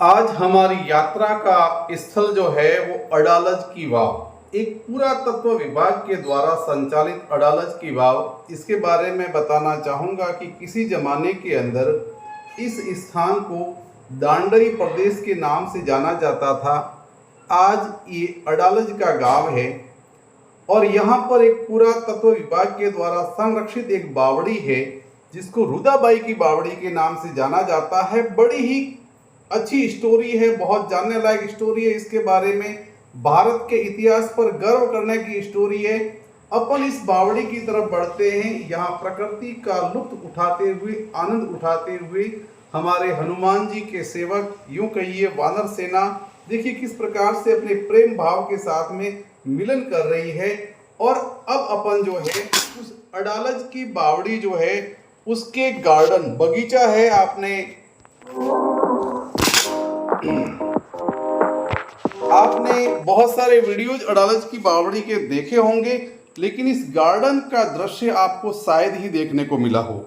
आज हमारी यात्रा का स्थल जो है वो अडालज की वाव, एक पुरातत्व विभाग के द्वारा संचालित अडालज की वाव। इसके बारे में बताना चाहूँगा कि किसी जमाने के अंदर इस स्थान को दांडई प्रदेश के नाम से जाना जाता था। आज ये अडालज का गांव है और यहाँ पर एक पुरातत्व विभाग के द्वारा संरक्षित एक बावड़ी है जिसको रुदाबाई की बावड़ी के नाम से जाना जाता है। बड़ी ही अच्छी स्टोरी है, बहुत जानने लायक स्टोरी है। इसके बारे में भारत के इतिहास पर गर्व करने की स्टोरी है। अपन इस बावड़ी की तरफ बढ़ते हैं। यहाँ प्रकृति का लुत्फ उठाते हुए, आनंद उठाते हुए हमारे हनुमान जी के सेवक, यूं कहिए वानर सेना, देखिए किस प्रकार से अपने प्रेम भाव के साथ में मिलन कर रही है। और अब अपन जो है उस अडालज की बावड़ी जो है उसके गार्डन बगीचा है। आपने बहुत सारे वीडियोज अडालज की बावड़ी के देखे होंगे, लेकिन इस गार्डन का दृश्य आपको शायद ही देखने को मिला हो।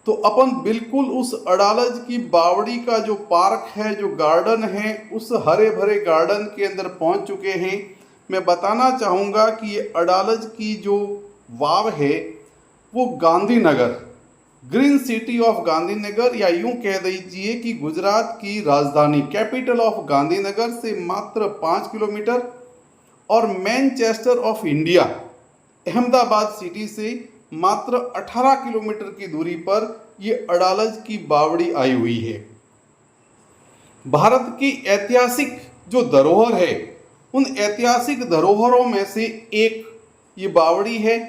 तो अपन बिल्कुल उस अडालज की बावड़ी का जो पार्क है, जो गार्डन है, उस हरे भरे गार्डन के अंदर पहुंच चुके हैं। मैं बताना चाहूँगा कि ये अडालज की जो वाव है वो Gandhinagar, green city of Gandhinagar, या यूं कह दीजिए कि गुजरात की राजधानी, कैपिटल ऑफ गांधीनगर से मात्र 5 किलोमीटर और Manchester of India, Ahmedabad city से मात्र 18 किलोमीटर की दूरी पर ये अडालज की बावड़ी आई हुई है। भारत की ऐतिहासिक जो धरोहर है, उन ऐतिहासिक धरोहरों में से एक ये बावड़ी है।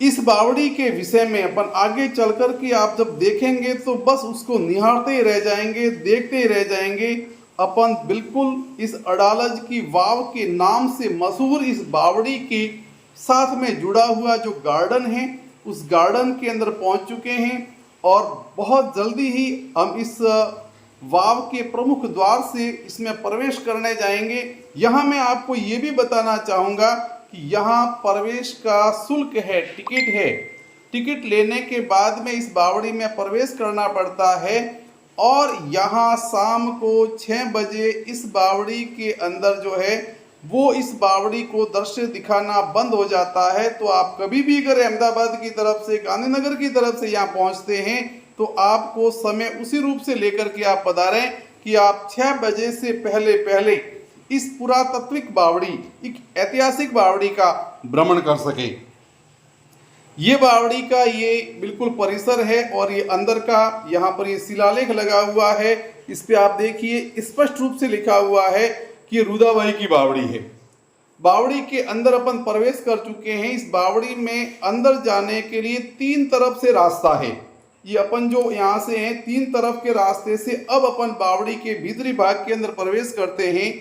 इस बावड़ी के विषय में अपन आगे चलकर के आप जब देखेंगे तो बस उसको निहारते ही रह जाएंगे, देखते ही रह जाएंगे। अपन बिल्कुल इस अडालज की वाव के नाम से मशहूर इस बावड़ी के साथ में जुड़ा हुआ जो गार्डन है, उस गार्डन के अंदर पहुंच चुके हैं और बहुत जल्दी ही हम इस वाव के प्रमुख द्वार से इसमें प्रवेश करने जाएंगे। यहाँ मैं आपको ये भी बताना चाहूँगा कि यहाँ प्रवेश का शुल्क है, टिकट है। टिकट लेने के बाद में इस बावड़ी में प्रवेश करना पड़ता है और यहाँ शाम को 6 बजे इस बावड़ी के अंदर जो है वो इस बावड़ी को दृश्य दिखाना बंद हो जाता है। तो आप कभी भी अगर अहमदाबाद की तरफ से, गांधीनगर की तरफ से यहाँ पहुँचते हैं तो आपको समय उसी रूप से लेकर के आप पधारें कि आप 6 बजे से पहले इस पुरातात्विक बावड़ी, एक ऐतिहासिक बावड़ी का भ्रमण कर सके। ये बावड़ी का ये बिल्कुल परिसर है और ये अंदर का यहाँ पर ये शिलालेख लगा हुआ है। इस पे आप देखिए स्पष्ट रूप से लिखा हुआ है कि रुदाबाई की बावड़ी है। बावड़ी के अंदर अपन प्रवेश कर चुके हैं। इस बावड़ी में अंदर जाने के लिए 3 तरफ से रास्ता है। ये अपन जो यहाँ से हैं 3 तरफ के रास्ते से अब अपन बावड़ी के भीतरी भाग के अंदर प्रवेश करते हैं।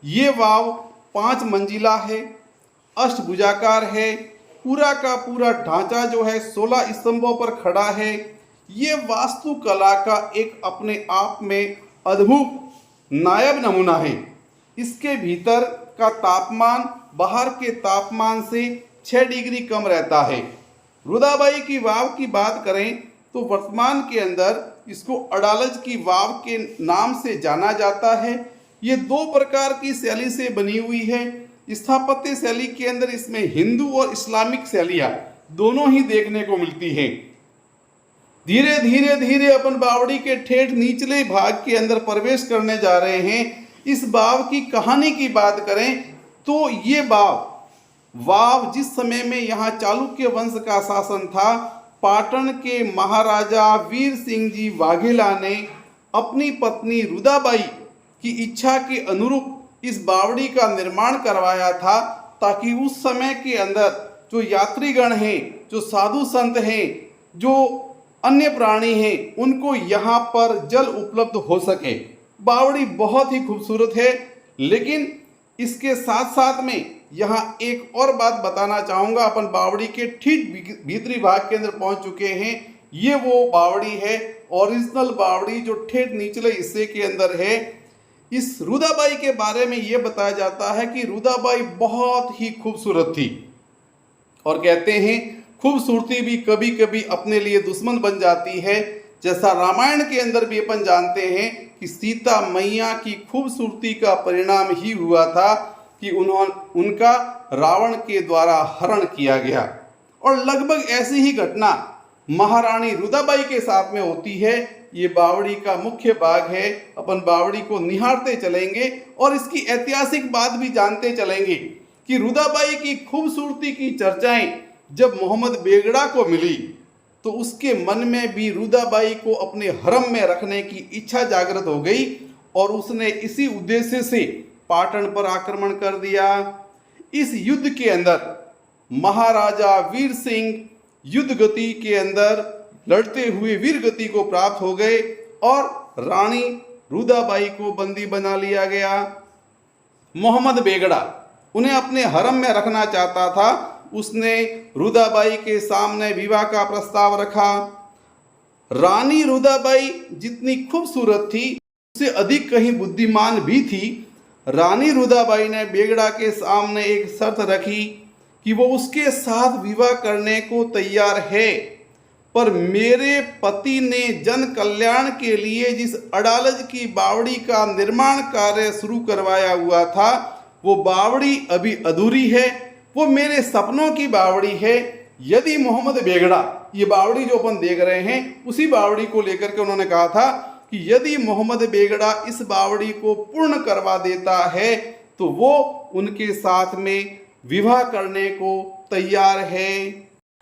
ये वाव 5 मंजिला है, अष्टभुजाकार है। पूरा का पूरा ढांचा जो है 16 स्तंभों पर खड़ा है। ये वास्तुकला का एक अपने आप में अद्भुत नायाब नमूना है। इसके भीतर का तापमान बाहर के तापमान से 6 डिग्री कम रहता है। रुदाबाई की वाव की बात करें तो वर्तमान के अंदर इसको अडालज की वाव के नाम से जाना जाता है। ये 2 प्रकार की शैली से बनी हुई है। स्थापत्य शैली के अंदर इसमें हिंदू और इस्लामिक शैलियाँ दोनों ही देखने को मिलती हैं। धीरे धीरे अपन बावड़ी के ठेठ निचले भाग के अंदर प्रवेश करने जा रहे हैं। इस वाव की कहानी की बात करें तो ये वाव जिस समय में यहाँ चालुक्य वंश का शासन था, पाटन के महाराजा वीर सिंह जी वाघेला ने अपनी पत्नी रुदाबाई की इच्छा के अनुरूप इस बावड़ी का निर्माण करवाया था, ताकि उस समय के अंदर जो यात्रीगण हैं, जो साधु संत हैं, जो अन्य प्राणी हैं, उनको यहाँ पर जल उपलब्ध हो सके। बावड़ी बहुत ही खूबसूरत है, लेकिन इसके साथ साथ में यहाँ एक और बात बताना चाहूँगा। अपन बावड़ी के ठीक भीतरी भाग के अंदर पहुँच चुके हैं। ये वो बावड़ी है, ओरिजिनल बावड़ी जो ठेठ निचले हिस्से के अंदर है। इस रुदाबाई के बारे में ये बताया जाता है कि रुदाबाई बहुत ही खूबसूरत थी और कहते हैं खूबसूरती भी कभी कभी अपने लिए दुश्मन बन जाती है। जैसा रामायण के अंदर भी अपन जानते हैं कि सीता मैया की खूबसूरती का परिणाम ही हुआ था कि उनका रावण के द्वारा हरण किया गया। और लगभग ऐसी ही घटना महारानी रुदाबाई के साथ में होती है। ये बावड़ी का मुख्य भाग है, अपन बावड़ी को निहारते चलेंगे और इसकी ऐतिहासिक बात भी जानते चलेंगे कि रुदाबाई की खूबसूरती की चर्चाएं जब मोहम्मद बेगड़ा को मिली तो उसके मन में भी रुदाबाई को अपने हरम में रखने की इच्छा जागृत हो गई और उसने इसी उद्देश्य से पाटन पर आक्रमण कर दिया। इस युद्ध के अंदर महाराजा वीर सिंह युद्ध गति के अंदर लड़ते हुए वीर गति को प्राप्त हो गए और रानी रुदाबाई को बंदी बना लिया गया। मोहम्मद बेगड़ा उन्हें अपने हरम में रखना चाहता था। उसने रुदाबाई के सामने विवाह का प्रस्ताव रखा। रानी रुदाबाई जितनी खूबसूरत थी उससे अधिक कहीं बुद्धिमान भी थी। रानी रुदाबाई ने बेगड़ा के सामने एक शर्त रखी कि वो उसके साथ विवाह करने को तैयार है, पर मेरे पति ने जन कल्याण के लिए जिस अडालज की बावड़ी का निर्माण कार्य शुरू करवाया हुआ था वो बावड़ी अभी अधूरी है, वो मेरे सपनों की बावड़ी है। यदि मोहम्मद बेगड़ा, ये बावड़ी जो अपन देख रहे हैं उसी बावड़ी को लेकर के उन्होंने कहा था कि यदि मोहम्मद बेगड़ा इस बावड़ी को पूर्ण करवा देता है तो वो उनके साथ में विवाह करने को तैयार है।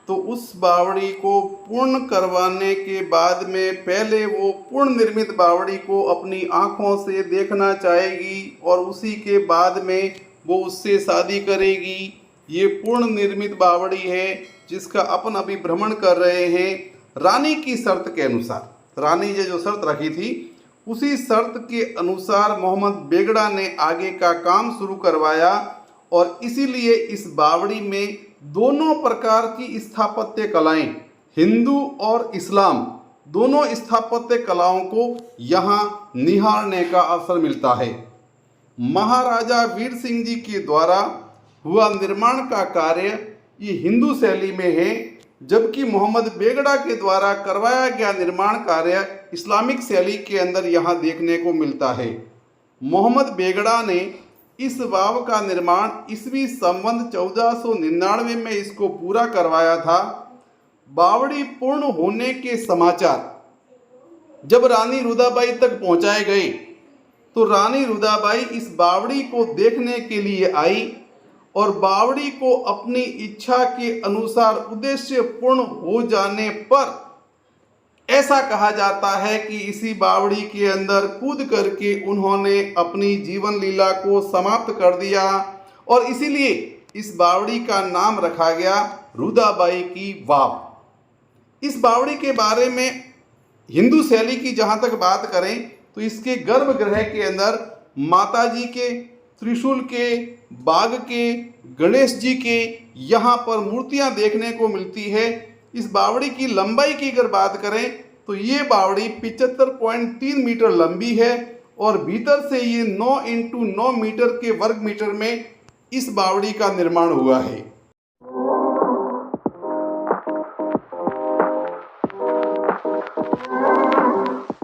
तो उस बावड़ी को पूर्ण करवाने के बाद में पहले वो पूर्ण निर्मित बावड़ी को अपनी आँखों से देखना चाहेगी और उसी के बाद में वो उससे शादी करेगी। ये पूर्ण निर्मित बावड़ी है जिसका अपन अभी भ्रमण कर रहे हैं। रानी की शर्त के अनुसार, रानी ने जो शर्त रखी थी उसी शर्त के अनुसार मोहम्मद बेगड़ा ने आगे का काम शुरू करवाया और इसीलिए इस बावड़ी में दोनों प्रकार की स्थापत्य कलाएं, हिंदू और इस्लाम दोनों स्थापत्य कलाओं को यहाँ निहारने का अवसर मिलता है। महाराजा वीर सिंह जी के द्वारा हुआ निर्माण का कार्य ये हिंदू शैली में है, जबकि मोहम्मद बेगड़ा के द्वारा करवाया गया निर्माण कार्य इस्लामिक शैली के अंदर यहाँ देखने को मिलता है। मोहम्मद बेगड़ा ने इस वाव का निर्माण ईस्वी संवत 1499 में इसको पूरा करवाया था। बावड़ी पूर्ण होने के समाचार जब रानी रुदाबाई तक पहुंचाए गए तो रानी रुदाबाई इस बावड़ी को देखने के लिए आई और बावड़ी को अपनी इच्छा के अनुसार उद्देश्य पूर्ण हो जाने पर ऐसा कहा जाता है कि इसी बावड़ी के अंदर कूद करके उन्होंने अपनी जीवन लीला को समाप्त कर दिया और इसीलिए इस बावड़ी का नाम रखा गया रुदाबाई की वाव। इस बावड़ी के बारे में हिंदू शैली की जहाँ तक बात करें तो इसके गर्भगृह के अंदर माता जी के, त्रिशूल के, बाघ के, गणेश जी के यहाँ पर मूर्तियाँ देखने को मिलती है। इस बावड़ी की लंबाई की अगर बात करें तो ये बावड़ी 75.3 मीटर लंबी है और भीतर से ये 9 × 9 मीटर के वर्ग मीटर में इस बावड़ी का निर्माण हुआ है।